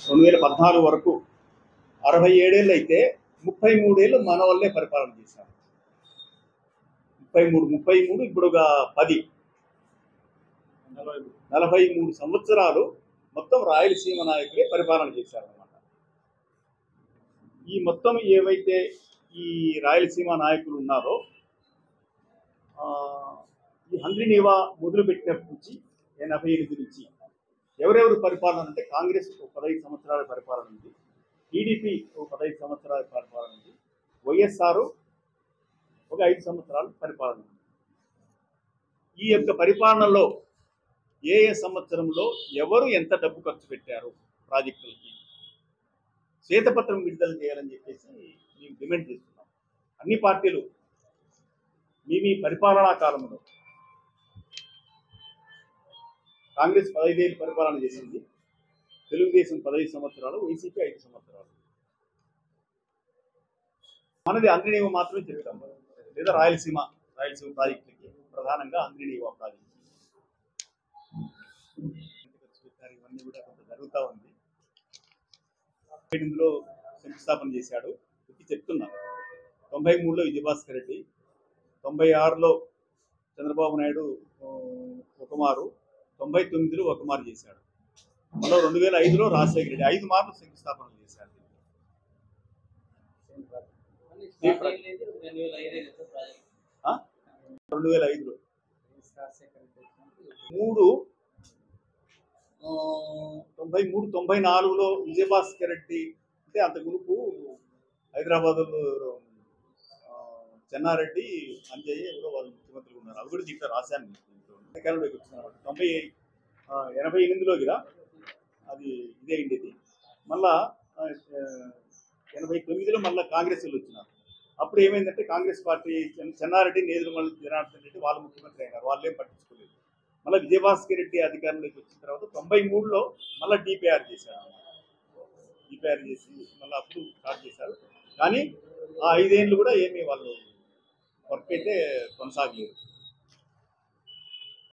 2014 వరకు 67 ఏళ్ళు అయితే 33 ఏళ్ళు మన వల్లే పరిపాలన చేశారు. 33 ఇప్పుడు 10 43 సంవత్సరాలు మొత్తం రాయలసీమ నాయకులే పరిపాలన చేశారన్నమాట. ఈ మొత్తం ఏవైతే ఈ రాయలసీమ నాయకులు ఉన్నారో ఈ హంద్రీనీవా మొదలుపెట్టినప్పటి నుంచి 88 నుంచి ఎవరెవరు పరిపాలన అంటే కాంగ్రెస్ 15 సంవత్సరాల పరిపాలన ఉంది, టీడీపీ 15 సంవత్సరాల పరిపాలన ఉంది, వైఎస్ఆర్ 5 సంవత్సరాల పరిపాలన ఉంది. ఈ యొక్క పరిపాలనలో ఏ సంవత్సరంలో ఎవరు ఎంత డబ్బు ఖర్చు పెట్టారు ప్రాజెక్టులకి శ్వేతపత్రం విడుదల చేయాలని చెప్పేసి మేము డిమాండ్ చేస్తున్నాం. అన్ని పార్టీలు మీ పరిపాలనా కాలంలో కాంగ్రెస్ 15 ఏళ్ళు పరిపాలన చేసింది, తెలుగుదేశం 15 సంవత్సరాలు, వైసీపీ 5 సంవత్సరాలు. మనది హంద్రీనీవా మాత్రమే చెప్తాం, లేదా రాయలసీమ ప్రాజెక్టులకి ప్రధానంగా హంద్రీనీవా ప్రాజెక్టు ఇవన్నీ కూడా కొంత జరుగుతూ ఉంది. ఇందులో శంకుస్థాపన చేశాడు చెప్తున్నా. 93లో విజయభాస్కర్ రెడ్డి, 96లో చంద్రబాబు నాయుడు ఒకమారు, 99లో ఒకమారు చేశాడు. మళ్ళీ 2005లో రాజశేఖర రెడ్డి 5 మార్లు శంకుస్థాపన చేశాడు. 2005లో 93, 94లో విజయభాస్కర్ రెడ్డి అంటే అంత గ్రూపు హైదరాబాద్లో చెన్నారెడ్డి, అంజయ్య ఎవరో వాళ్ళు ముఖ్యమంత్రులు ఉన్నారు. అవి కూడా దీంట్లో రాశాను. 88లో కదా అది ఇదే అయింది. మళ్ళా 89లో మళ్ళీ కాంగ్రెస్ వాళ్ళు వచ్చినారు. అప్పుడు ఏమైందంటే కాంగ్రెస్ పార్టీ చెన్నారెడ్డి, నేదురుమల్లి జనార్దన్ రెడ్డి వాళ్ళు ముఖ్యమంత్రి అయినారు, వాళ్ళేం పట్టించుకోలేదు. మళ్ళీ విజయభాస్కర్ రెడ్డి అధికారంలోకి వచ్చిన తర్వాత 93లో మళ్ళీ డిపిఆర్ చేశారు. డిపిఆర్ చేసి మళ్ళీ అప్పుడు స్టార్ట్ చేశారు. కానీ ఆ 5 ఏళ్ళు కూడా ఏమీ వాళ్ళు వర్క్ అయితే కొనసాగలేదు.